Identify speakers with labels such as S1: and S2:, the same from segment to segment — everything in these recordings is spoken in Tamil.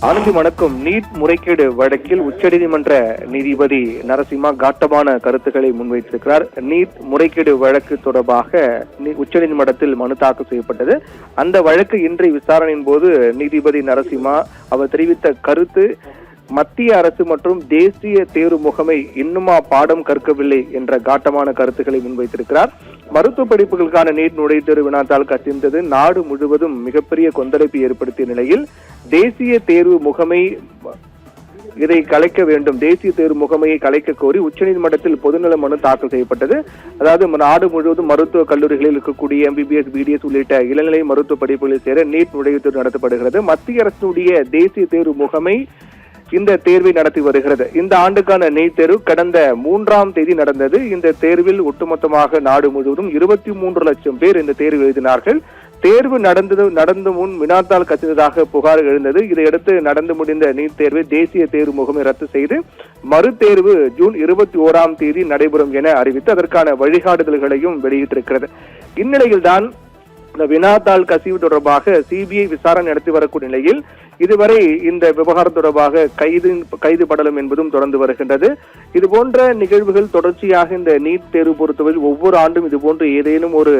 S1: ஆனந்தி வணக்கம். நீட் முறைகேடு வழக்கில் உச்சநீதிமன்ற நீதிபதி நரசிம்மா காட்டமான கருத்துக்களை முன்வைத்திருக்கிறார். நீட் முறைகேடு வழக்கு தொடர்பாக உச்சநீதிமன்றத்தில் மனு தாக்கல் செய்யப்பட்டது. அந்த வழக்கு இன்றைய விசாரணையின் போது நீதிபதி நரசிம்மா அவர் தெரிவித்த கருத்து, மத்திய அரசு மற்றும் தேசிய தேர்வு முகமை இன்னுமா பாடம் கற்கவில்லை என்ற காட்டமான கருத்துக்களை முன்வைத்திருக்கிறார். மருத்துவ படிப்புகளுக்கான நீட் நுழைவுத்தேர்வு வினாத்தாள் கசிந்தது நாடு முழுவதும் மிகப்பெரிய கொந்தளிப்பை ஏற்படுத்திய நிலையில் தேசிய தேர்வு முகமை இதை கலைக்க வேண்டும், தேசிய தேர்வு முகமையை கலைக்க கோரி உச்சநீதிமன்றத்தில் பொதுநல மனு தாக்கல் செய்யப்பட்டது. அதாவது நாடு முழுவதும் மருத்துவ கல்லூரிகளில் இருக்கக்கூடிய MBBS, BDS உள்ளிட்ட இளநிலை மருத்துவ படிப்புகளில் சேர நீட் நுழைவுத்தேர்வு நடத்தப்படுகிறது. மத்திய அரசுடைய தேசிய தேர்வு முகமை இந்த தேர்வை நடத்தி வருகிறது. இந்த ஆண்டுக்கான நீட் தேர்வு கடந்த 3ஆம் தேதி நடந்தது. இந்த தேர்வில் ஒட்டுமொத்தமாக நாடு முழுவதும் 23 லட்சம் பேர் இந்த தேர்வு எழுதினார்கள். தேர்வு நடந்து முன் வினாத்தாள் கசிந்ததாக புகார் எழுந்தது. இதையடுத்து நடந்து முடிந்த நீட் தேர்வை தேசிய தேர்வு முகமை ரத்து செய்து மறுதேர்வு ஜூன் 21ஆம் தேதி நடைபெறும் என அறிவித்து அதற்கான வழிகாட்டுதல்களையும் வெளியிட்டிருக்கிறது. இந்நிலையில்தான் இந்த வினாத்தாள் கசிவு தொடர்பாக CBI விசாரணை நடத்தி வரக்கூடிய நிலையில் இதுவரை இந்த விவகாரம் தொடர்பாக கைது படலம் என்பதும் தொடர்ந்து வருகின்றது. இது போன்ற நிகழ்வுகள் தொடர்ச்சியாக இந்த நீட் தேர்வு பொறுத்தவரை ஒவ்வொரு ஆண்டும் இது போன்று ஏதேனும் ஒரு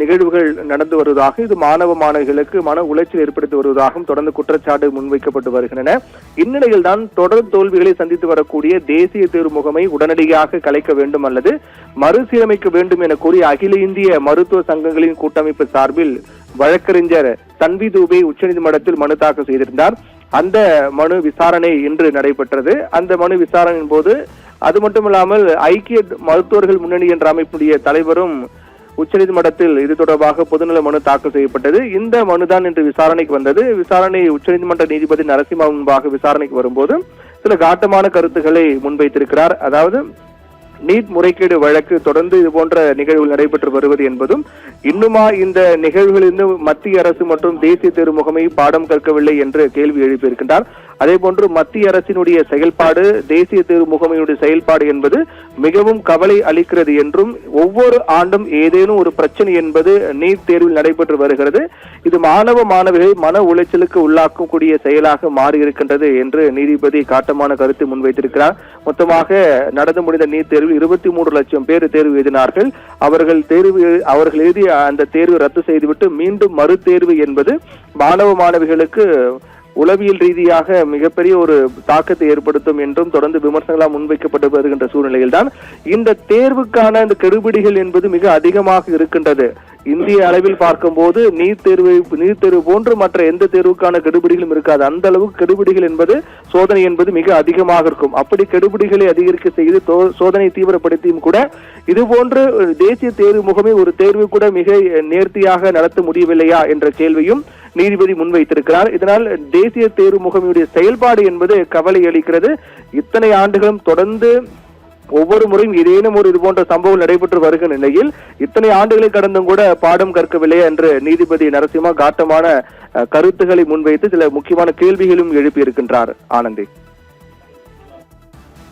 S1: நிகழ்வுகள் நடந்து வருவதாக, இது மாணவிகளுக்கு மன உளைச்சல் ஏற்படுத்தி வருவதாகவும் தொடர்ந்து குற்றச்சாட்டு முன்வைக்கப்பட்டு வருகின்றன. இந்நிலையில் தான் தொடர் தோல்விகளை சந்தித்து வரக்கூடிய தேசிய தேர்வு முகமை உடனடியாக கலைக்க வேண்டும் அல்லது மறுசீரமைக்க வேண்டும் என கூறி அகில இந்திய மருத்துவ சங்கங்களின் கூட்டமைப்பு சார்பில் வழக்கறிஞர் தன்வி தூபே உச்சநீதிமன்றத்தில் மனு தாக்கல் செய்திருந்தார். அந்த மனு விசாரணை இன்று நடைபெற்றது. அந்த மனு விசாரணையின் போது அது மட்டுமில்லாமல் ஐக்கிய மருத்துவர்கள் முன்னணி என்ற அமைப்புடைய தலைவரும் உச்சநீதிமன்றத்தில் இது தொடர்பாக பொதுநல மனு தாக்கல் செய்யப்பட்டது. இந்த மனுதான் இன்று விசாரணைக்கு வந்தது. விசாரணை உச்சநீதிமன்ற நீதிபதி நரசிம்மா முன்பாக விசாரணைக்கு வரும்போது சில காட்டமான கருத்துக்களை முன்வைத்திருக்கிறார். அதாவது நீட் முறைகேடு வழக்கு தொடர்ந்து இது போன்ற நிகழ்வுகள் நடைபெற்று வருவது என்பதும் இன்னுமா இந்த நிகழ்வுகளிலிருந்து மத்திய அரசு மற்றும் தேசிய தேர்வு முகமை பாடம் கற்கவில்லை என்று கேள்வி எழுப்பியிருக்கின்றார். அதே போன்று மத்திய அரசினுடைய செயல்பாடு, தேசிய தேர்வு முகமையுடைய செயல்பாடு என்பது மிகவும் கவலை அளிக்கிறது என்றும் ஒவ்வொரு ஆண்டும் ஏதேனும் ஒரு பிரச்சனை என்பது நீட் தேர்வில் நடைபெற்று வருகிறது. இது மாணவிகளை மன உளைச்சலுக்கு உள்ளாக்கக்கூடிய செயலாக மாறியிருக்கின்றது என்று நீதிபதி காட்டமான கருத்தை முன்வைத்திருக்கிறார். மொத்தமாக நடந்து முடிந்த நீட் தேர்வில் 23 லட்சம் பேர் தேர்வு எழுதினார்கள். அவர்கள் எழுதிய அந்த தேர்வு ரத்து செய்துவிட்டு மீண்டும் மறுதேர்வு என்பது மாணவிகளுக்கு உளவியல் ரீதியாக மிகப்பெரிய ஒரு தாக்கத்தை ஏற்படுத்தும் என்றும் தொடர்ந்து விமர்சனங்களாக முன்வைக்கப்பட்டு வருகின்ற சூழ்நிலையில் தான் இந்த தேர்வுக்கான இந்த கெடுபிடிகள் என்பது மிக அதிகமாக இருக்கின்றது. இந்திய அளவில் பார்க்கும்போது நீட் தேர்வு போன்று மற்ற எந்த தேர்வுக்கான கெடுபிடிகளும் இருக்காது. அந்த அளவுக்கு கெடுபிடிகள் என்பது, சோதனை என்பது மிக அதிகமாக இருக்கும். அப்படி கெடுபிடிகளை அதிகரிக்க செய்து சோதனை தீவிரப்படுத்தியும் கூட இது போன்று தேசிய தேர்வு முகமை ஒரு தேர்வு கூட மிக நேர்த்தியாக நடத்த முடியவில்லையா என்ற கேள்வியும் நீதிபதி முன்வைத்திருக்கிறார். இதனால் தேசிய தேர்வு முகமையுடைய செயல்பாடு என்பது கவலை அளிக்கிறது. இத்தனை ஆண்டுகளும் தொடர்ந்து ஒவ்வொரு முறையும் ஏதேனும் ஒரு இது போன்ற சம்பவம் நடைபெற்று வருகிற நிலையில் இத்தனை ஆண்டுகளை கடந்தும் கூட பாடம் கற்கவில்லை என்று நீதிபதி நரசிம்மா காட்டமான கருத்துக்களை முன்வைத்து சில முக்கியமான கேள்விகளும் எழுப்பியிருக்கின்றார். ஆனந்தி.